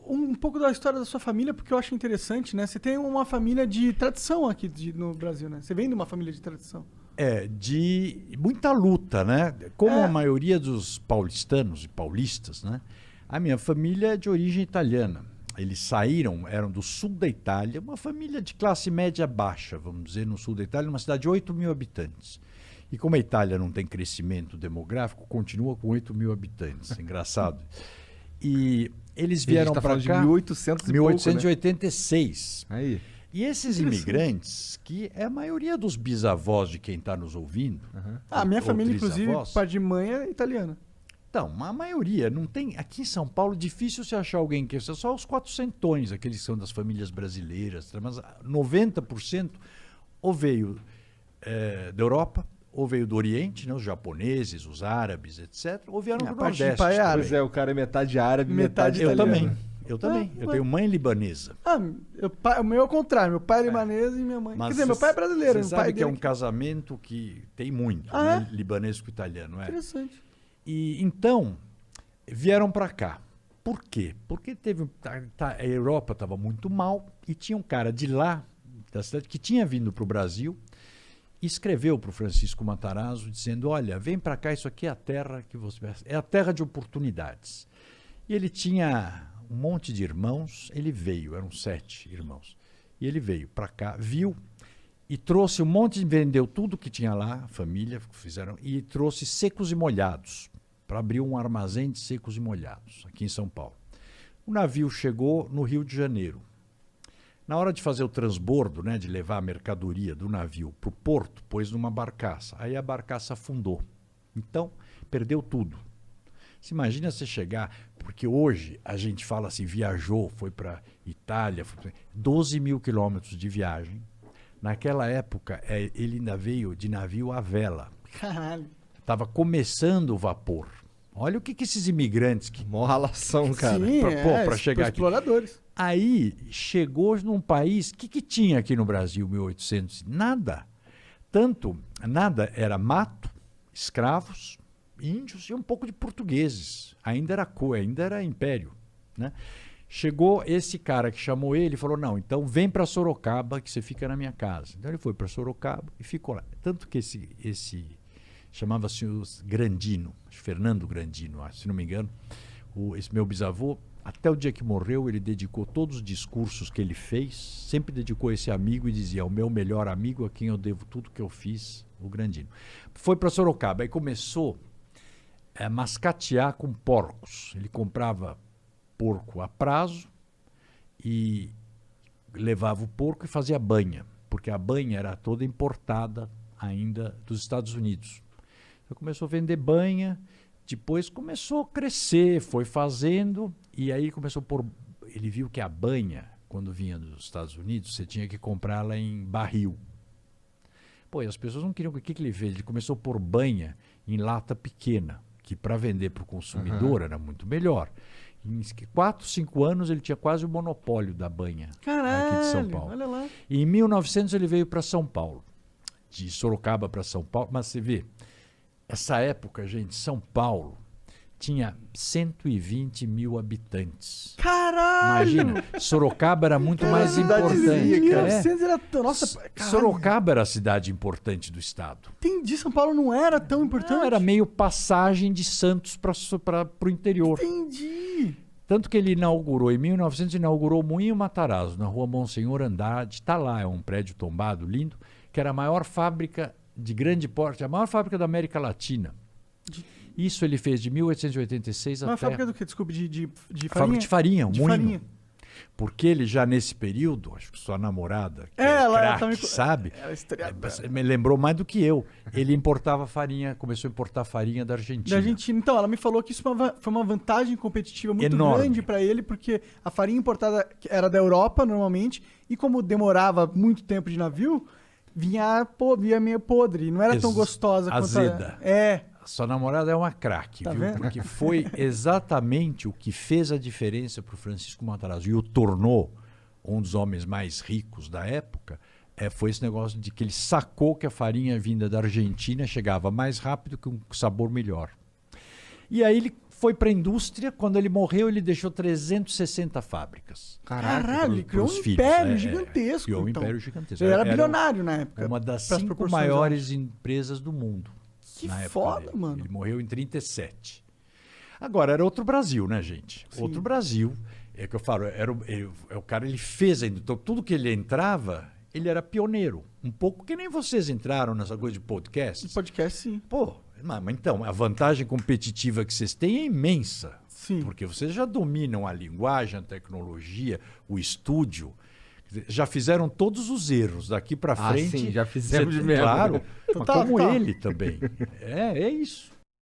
um pouco da história da sua família, porque eu acho interessante, né? Você tem uma família de tradição aqui no Brasil, né? Você vem de uma família de tradição. De muita luta, né? Como É. a maioria dos paulistanos e paulistas, né? A minha família é de origem italiana. Eles saíram, eram do sul da Itália, uma família de classe média baixa, vamos dizer, no sul da Itália, uma cidade de 8 mil habitantes. E como a Itália não tem crescimento demográfico, continua com 8 mil habitantes. Engraçado. E eles vieram para cá... de 1800 e 1886. pouco, né? Aí. E esses imigrantes, que é a maioria dos bisavós de quem está nos ouvindo... A minha ou família, inclusive, trisavós, pai de mãe é italiana. então, a maioria, não tem. Aqui em São Paulo, difícil você achar alguém que. Só os quatrocentões, aqueles que são das famílias brasileiras, mas 90% ou veio da Europa, ou veio do Oriente, né, os japoneses, os árabes, etc., ou vieram do parte de Nordeste. pai é árabe. Pois é, o cara é metade árabe, Metade metade Eu italiano. também. Eu também. Eu tenho mãe libanesa. O meu é o contrário. Meu pai é libanês e minha mãe... Mas Quer dizer, meu pai é brasileiro. Você Meu sabe pai que é dele um casamento que tem muito, Ah, né? Libanês com italiano. É. Interessante. E então, vieram para cá. Por quê? Porque a Europa estava muito mal e tinha um cara de lá, da cidade, que tinha vindo para o Brasil e escreveu para o Francisco Matarazzo dizendo, olha, vem para cá, isso aqui é a terra que você... É a terra de oportunidades. E ele tinha um monte de irmãos, ele veio, eram 7 irmãos. E ele veio para cá, viu e trouxe um monte, vendeu tudo que tinha lá, a família fizeram, e trouxe secos e molhados, para abrir um armazém de secos e molhados, aqui em São Paulo. O navio chegou no Rio de Janeiro. Na hora de fazer o transbordo, né, de levar a mercadoria do navio para o porto, pôs numa barcaça. Aí a barcaça afundou. Então, perdeu tudo. Você imagina você chegar, porque hoje a gente fala assim, viajou, foi para Itália, 12 mil quilômetros de viagem. Naquela época, ele ainda veio de navio à vela. Caralho. Estava começando o vapor. Olha o que esses imigrantes... Mó ralação, cara. Sim, para chegar aqui. exploradores. Aí chegou num país... O que tinha aqui no Brasil, 1800? Nada. Nada, era mato, escravos, índios e um pouco de portugueses. Ainda era império, né? Chegou esse cara que chamou ele e falou, não, então vem para Sorocaba que você fica na minha casa. Então ele foi para Sorocaba e ficou lá. Tanto que esse chamava-se Grandino, Fernando Grandino, se não me engano, esse meu bisavô, até o dia que morreu, ele dedicou todos os discursos que ele fez, sempre dedicou a esse amigo e dizia, o meu melhor amigo a quem eu devo tudo que eu fiz, o Grandino. Foi para Sorocaba, aí começou a mascatear com porcos. Ele comprava porco a prazo e levava o porco e fazia banha, porque a banha era toda importada ainda dos Estados Unidos. Então começou a vender banha, depois começou a crescer, foi fazendo, e aí começou a pôr... Ele viu que a banha, quando vinha dos Estados Unidos, você tinha que comprá-la em barril. Pô, e as pessoas não queriam... O que ele fez? Ele começou a pôr banha em lata pequena, que para vender para o consumidor era muito melhor. Em 4, 5 anos ele tinha quase o monopólio da banha aqui de São Paulo. Olha lá. E em 1900 ele veio para São Paulo, de Sorocaba para São Paulo. Mas você vê, essa época, gente, São Paulo tinha 120 mil habitantes. Caralho! Imagina, Sorocaba era muito mais cidadezinha, importante. cara. 1900 era... Nossa, caralho. Sorocaba era a cidade importante do estado. Entendi, São Paulo não era tão importante. Não, era meio passagem de Santos para o interior. Entendi. Tanto que ele inaugurou, em 1900, inaugurou o Moinho Matarazzo, na rua Monsenhor Andrade. Está lá, é um prédio tombado, lindo, que era a maior fábrica de grande porte, a maior fábrica da América Latina. Isso ele fez de 1886 Uma até... fábrica do quê? Desculpe, de farinha? Fábrica de farinha, um De moinho. farinha. Porque ele já nesse período, acho que sua namorada, que Ela craque, também... sabe? Ela é historiadora. Me lembrou mais do que eu. Ele importava farinha, começou a importar farinha da Argentina. Da Argentina. Então, ela me falou que isso foi uma vantagem competitiva muito Enorme. grande para ele, porque a farinha importada era da Europa, normalmente, e como demorava muito tempo de navio, vinha meio podre. Não era tão gostosa quanto... Azeda. Sua namorada é uma craque, Tá viu? vendo? Porque foi exatamente o que fez a diferença para o Francisco Matarazzo e o tornou um dos homens mais ricos da época. Foi esse negócio de que ele sacou que a farinha vinda da Argentina chegava mais rápido, com um sabor melhor. E aí ele foi para a indústria. Quando ele morreu, ele deixou 360 fábricas. Caralho, ele criou pros um filhos. império gigantesco. Criou um então. império gigantesco. Ele era bilionário na época. Uma das pras 5 proporções, maiores empresas do mundo. Que na época foda, dele. mano. Ele morreu em 37. Agora, era outro Brasil, né, gente? Sim. Outro Brasil. É que eu falo, o cara, ele fez ainda. Então, tudo que ele entrava, ele era pioneiro. Um pouco que nem vocês entraram nessa coisa de podcast. De podcast, sim. Pô, mas então, a vantagem competitiva que vocês têm é imensa. Sim. Porque vocês já dominam a linguagem, a tecnologia, o estúdio. Quer dizer, já fizeram todos os erros daqui para frente. Sim, já fizemos Você- mesmo. Claro, mas Total, como total. ele também. É isso.